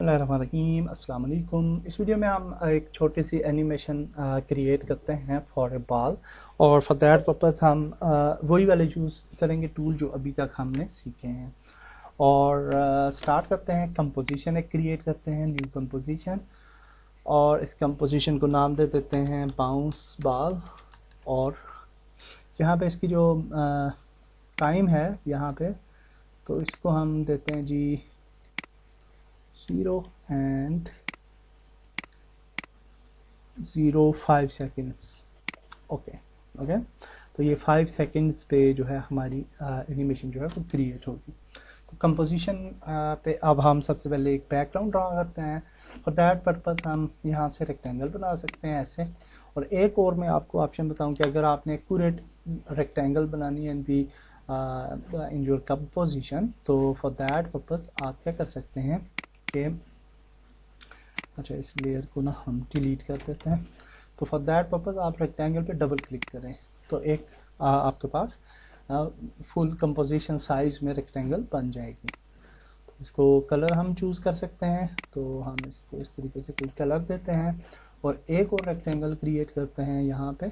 बिस्मिल्लाहिर्रहमानिर्रहीम, अस्सलाम वालेकुम। इस वीडियो में हम एक छोटी सी एनिमेशन क्रिएट करते हैं फॉर ए बॉल, और फॉर दैट पर्पस हम वही वाले यूज़ करेंगे टूल जो अभी तक हमने सीखे हैं। और स्टार्ट करते हैं, कंपोजिशन एक क्रिएट करते हैं, न्यू कंपोजिशन, और इस कंपोजिशन को नाम दे देते हैं बाउंस बॉल। और यहाँ पे इसकी जो टाइम है यहाँ पे, तो इसको हम देते हैं जी 0 and 0.5 सेकेंड्स। ओके, तो ये 5 सेकेंड्स पे जो है हमारी एनिमेशन जो है वो क्रिएट होगी। तो कंपोजिशन पे अब हम सबसे पहले एक बैकग्राउंड ड्रा करते हैं। फॉर दैट पर्पस हम यहाँ से रेक्टेंगल बना सकते हैं ऐसे। और एक और मैं आपको ऑप्शन बताऊं कि अगर आपने एक्यूरेट रेक्टेंगल बनानी है इन योर कंपोजिशन, तो फॉर दैट पर्पस आप क्या कर सकते हैं कि अच्छा, इस लेयर को ना हम डिलीट कर देते हैं। तो फॉर दैट पर्पस आप रेक्टेंगल पे डबल क्लिक करें तो एक आपके पास फुल कंपोजिशन साइज में रेक्टेंगल बन जाएगी। तो इसको कलर हम चूज़ कर सकते हैं, तो हम इसको इस तरीके से कोई कलर देते हैं और एक और रेक्टेंगल क्रिएट करते हैं यहाँ पे,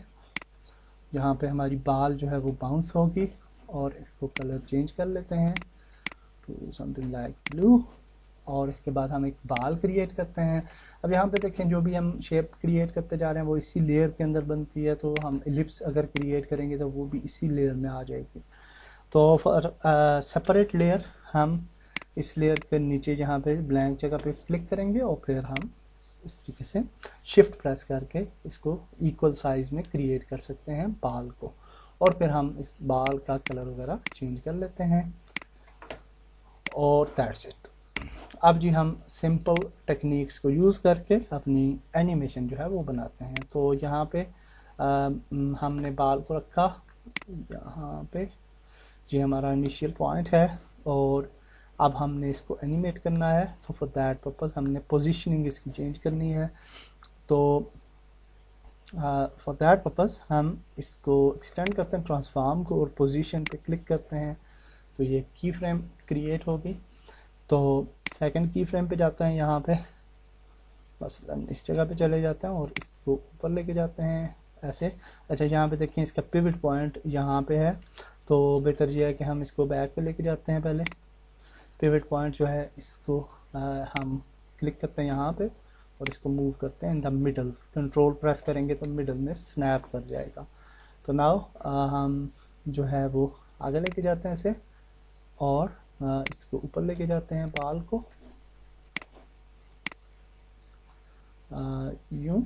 जहाँ पे हमारी बाल जो है वो बाउंस होगी। और इसको कलर चेंज कर लेते हैं टू समथिंग लाइक ब्लू, और इसके बाद हम एक बाल क्रिएट करते हैं। अब यहाँ पे देखें, जो भी हम शेप क्रिएट करते जा रहे हैं वो इसी लेयर के अंदर बनती है, तो हम एलिप्स अगर क्रिएट करेंगे तो वो भी इसी लेयर में आ जाएगी। तो फॉर सेपरेट लेयर हम इस लेयर के नीचे जहाँ पे ब्लैंक जगह पे क्लिक करेंगे और फिर हम इस तरीके से शिफ्ट प्रेस करके इसको इक्वल साइज में क्रिएट कर सकते हैं बाल को। और फिर हम इस बाल का कलर वगैरह चेंज कर लेते हैं, और दैट्स इट। अब जी हम सिंपल टेक्निक्स को यूज़ करके अपनी एनिमेशन जो है वो बनाते हैं। तो यहाँ पे हमने बाल को रखा, यहाँ पे जी हमारा इनिशियल पॉइंट है, और अब हमने इसको एनिमेट करना है। तो फॉर दैट पर्पस हमने पोजीशनिंग इसकी चेंज करनी है। तो फॉर दैट पर्पस हम इसको एक्सटेंड करते हैं ट्रांसफॉर्म को, और पोजीशन पे क्लिक करते हैं तो ये की फ्रेम क्रिएट होगी। तो सेकंड की फ्रेम पे जाते हैं, यहाँ पे मसलन इस जगह पे चले जाते हैं और इसको ऊपर लेके जाते हैं ऐसे। अच्छा, यहाँ पे देखिए इसका पिवट पॉइंट यहाँ पे है, तो बेहतर ये है कि हम इसको बैक पे लेके जाते हैं। पहले पिवट पॉइंट जो है इसको हम क्लिक करते हैं यहाँ पे और इसको मूव करते हैं in the middle. Control press करेंगे तो मिडल में स्नैप कर जाएगा। तो नाउ हम जो है वो आगे लेके जाते हैं इसे, और इसको ऊपर लेके जाते हैं बाल को यूं,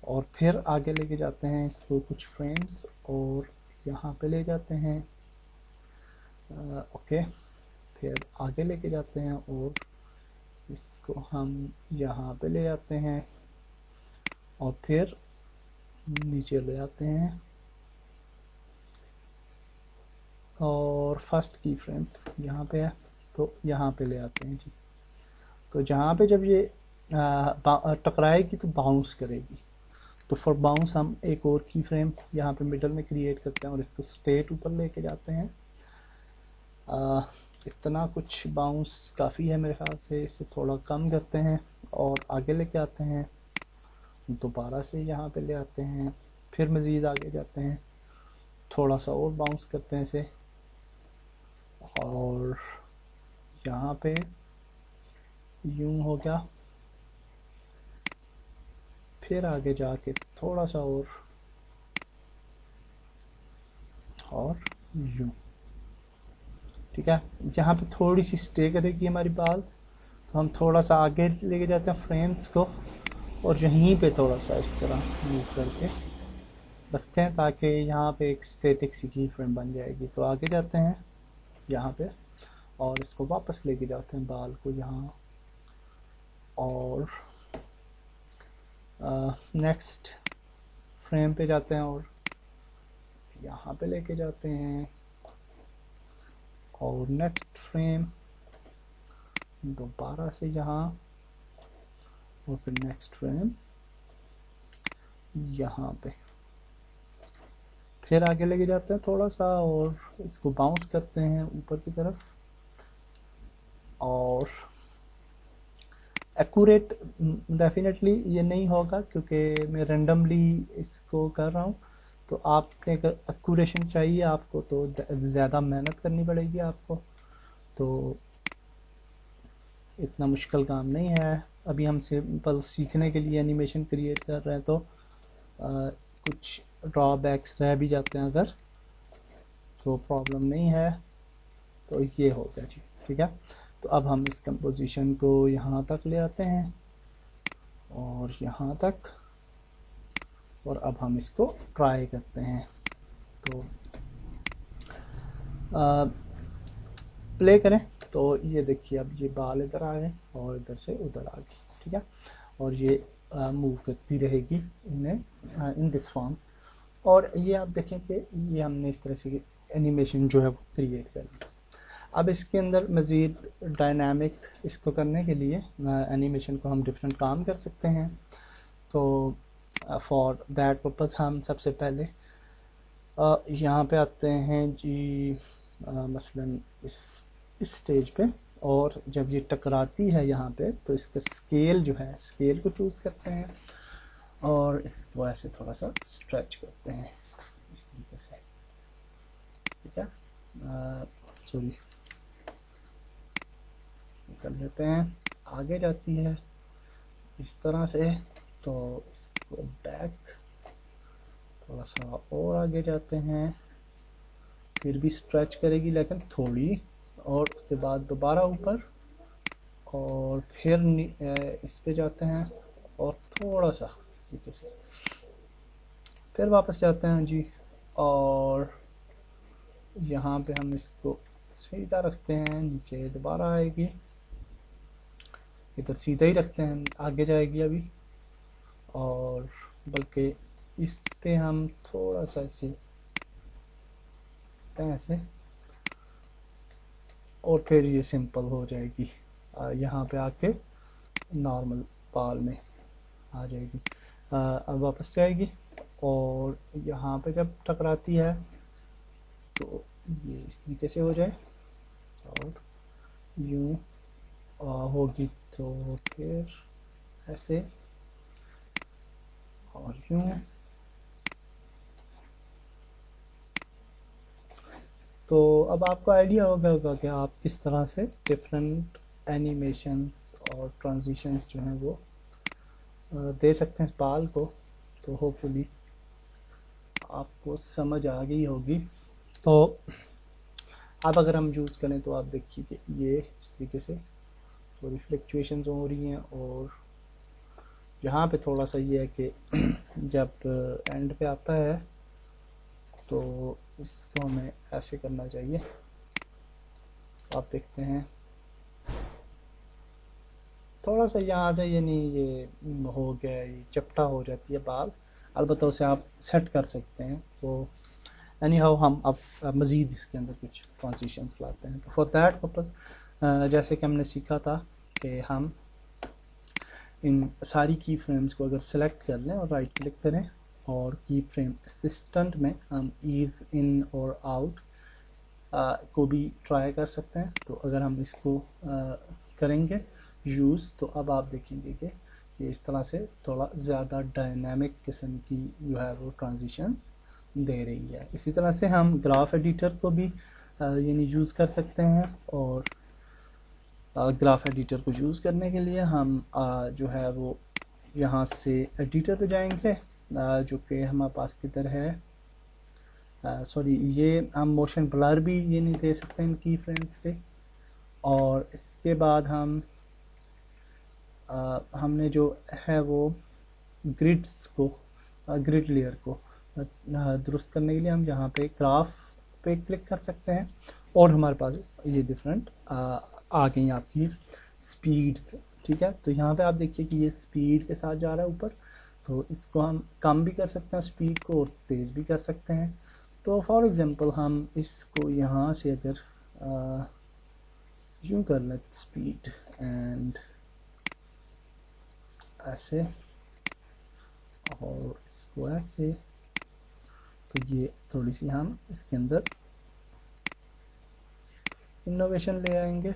और फिर आगे लेके जाते हैं इसको कुछ फ्रेम्स और यहाँ पे ले जाते हैं। ओके, फिर आगे लेके जाते हैं और इसको हम यहाँ पे ले जाते हैं, और फिर नीचे ले आते हैं, और फर्स्ट की फ्रेम यहाँ पे है तो यहाँ पे ले आते हैं जी। तो जहाँ पे जब ये टकराएगी तो बाउंस करेगी। तो फॉर बाउंस हम एक और की फ्रेम यहाँ पे मिडल में क्रिएट करते हैं और इसको स्ट्रेट ऊपर लेके जाते हैं। इतना कुछ बाउंस काफ़ी है मेरे ख्याल से, इससे थोड़ा कम करते हैं और आगे लेके आते हैं। दोबारा से यहाँ पे ले आते हैं, फिर मज़ीद आगे जाते हैं, थोड़ा सा और बाउंस करते हैं इसे, और यहाँ पे यूं हो गया। फिर आगे जाके थोड़ा सा और यूं। ठीक है, यहाँ पे थोड़ी सी स्टे करेगी हमारी बाल, तो हम थोड़ा सा आगे लेके जाते हैं फ्रेम्स को, और यहीं पे थोड़ा सा इस तरह मूव करके रखते हैं ताकि यहाँ पे एक स्टैटिक सी की फ्रेम बन जाएगी। तो आगे जाते हैं यहाँ पे और इसको वापस लेके जाते हैं बाल को यहाँ, और नेक्स्ट फ्रेम पे जाते हैं और यहाँ पे लेके जाते हैं, और नेक्स्ट फ्रेम दोबारा से यहाँ, और फिर नेक्स्ट फ्रेम यहाँ पे, फिर आगे लेके जाते हैं थोड़ा सा और इसको बाउंस करते हैं ऊपर की तरफ, और एक्यूरेट डेफिनेटली ये नहीं होगा क्योंकि मैं रेंडमली इसको कर रहा हूँ। तो आपने अगर एक्यूरेशन चाहिए आपको तो ज़्यादा मेहनत करनी पड़ेगी आपको, तो इतना मुश्किल काम नहीं है। अभी हम सिंपल सीखने के लिए एनिमेशन क्रिएट कर रहे हैं, तो कुछ ड्रॉबैक्स रह भी जाते हैं अगर, तो प्रॉब्लम नहीं है। तो ये हो गया जी, ठीक है। तो अब हम इस कंपोजिशन को यहाँ तक ले आते हैं और यहाँ तक, और अब हम इसको ट्राई करते हैं। तो प्ले करें तो ये देखिए, अब ये बाल इधर आ गए और इधर से उधर आ गए, ठीक है। और ये मूव करती रहेगी इन्हें इन दिस फॉर्म। और ये आप देखें कि ये हमने इस तरह से एनिमेशन जो है वो क्रिएट कर लिया। अब इसके अंदर मज़ीद डायनामिक इसको करने के लिए एनिमेशन को हम डिफरेंट काम कर सकते हैं। तो फॉर दैट पर्पज़ हम सबसे पहले यहाँ पे आते हैं जी, मसलन इस स्टेज पे, और जब ये टकराती है यहाँ पे तो इसका स्केल जो है, स्केल को चूज़ करते हैं और इसको ऐसे थोड़ा सा स्ट्रेच करते हैं इस तरीके से, ठीक है। सॉरी, कर लेते हैं। आगे जाती है इस तरह से, तो इसको बैक थोड़ा सा और आगे जाते हैं, फिर भी स्ट्रेच करेगी लेकिन थोड़ी, और उसके बाद दोबारा ऊपर, और फिर इस पे जाते हैं और थोड़ा सा इस तरीके से, फिर वापस जाते हैं जी, और यहाँ पे हम इसको सीधा रखते हैं, नीचे दोबारा आएगी, इधर सीधा ही रखते हैं, आगे जाएगी अभी, और बल्कि इस पे हम थोड़ा सा ऐसे, और फिर ये सिंपल हो जाएगी, यहाँ पे आके नॉर्मल बाल में आ जाएगी। अब वापस जाएगी और यहाँ पे जब टकराती है तो ये इस तरीके से हो जाए, और यूँ होगी तो फिर ऐसे, और यूँ। तो अब आपको आइडिया होगा कि आप किस तरह से डिफरेंट एनिमेशंस और ट्रांजिशंस जो हैं वो दे सकते हैं इस बाल को। तो होपफुली आपको समझ आ गई होगी। तो अब अगर हम यूज़ करें तो आप देखिए कि ये इस तरीके से थोड़ी फ्लक्चुएशंस हो रही हैं, और यहाँ पे थोड़ा सा ये है कि जब एंड पे आता है तो इसको हमें ऐसे करना चाहिए। तो आप देखते हैं थोड़ा सा यहाँ से, ये नहीं, ये हो गया, ये चपटा हो जाती है बाल, अलबत्ता उसे आप सेट कर सकते हैं। तो एनी हाउ हम अब मज़ीद इसके अंदर कुछ ट्रांजिशंस लाते हैं। तो फॉर दैट पर्पज़ जैसे कि हमने सीखा था कि हम इन सारी की फ्रेम्स को अगर सेलेक्ट कर लें और राइट क्लिक करें, और की फ्रेम असिस्टेंट में हम ईज़ इन और आउट को भी ट्राई कर सकते हैं। तो अगर हम इसको करेंगे यूज़, तो अब आप देखेंगे कि ये इस तरह से थोड़ा ज़्यादा डायनामिक किस्म की जो है वो ट्रांजिशंस दे रही है। इसी तरह से हम ग्राफ एडिटर को भी यानी यूज़ कर सकते हैं, और ग्राफ एडिटर को यूज़ करने के लिए हम जो है वो यहाँ से एडिटर पे जाएंगे, जो कि हमारे पास किधर है, सॉरी, ये हम मोशन ब्लर भी ये नहीं दे सकते इन की फ्रेम्स पे। और इसके बाद हमने जो है वो ग्रिड्स को, ग्रिड लेयर को दुरुस्त करने के लिए हम यहाँ पे ग्राफ पे क्लिक कर सकते हैं, और हमारे पास ये डिफरेंट आ गई आपकी स्पीड्स, ठीक है। तो यहाँ पे आप देखिए कि ये स्पीड के साथ जा रहा है ऊपर, तो इसको हम कम भी कर सकते हैं स्पीड को, और तेज़ भी कर सकते हैं। तो फॉर एग्ज़ाम्पल हम इसको यहाँ से अगर यूँ कर लें स्पीड एंड ऐसे, और इसको ऐसे, तो ये थोड़ी सी हम इसके अंदर इनोवेशन ले आएंगे,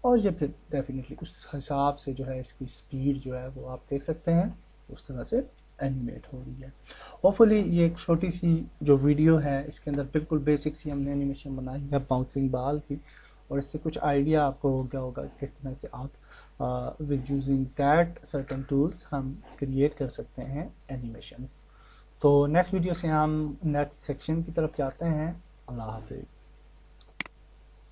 और ये फिर डेफिनेटली उस हिसाब से जो है इसकी स्पीड जो है वो आप देख सकते हैं उस तरह से एनिमेट हो रही है। होपफुली ये एक छोटी सी जो वीडियो है इसके अंदर बिल्कुल बेसिक सी हमने एनिमेशन बनाई है बाउंसिंग बॉल की, और इससे कुछ आइडिया आपको हो गया होगा किस तरह से आप with using that certain tools हम क्रिएट कर सकते हैं एनिमेशंस। तो नेक्स्ट वीडियो से हम नेक्स्ट सेक्शन की तरफ जाते हैं। अल्लाह हाफिज़।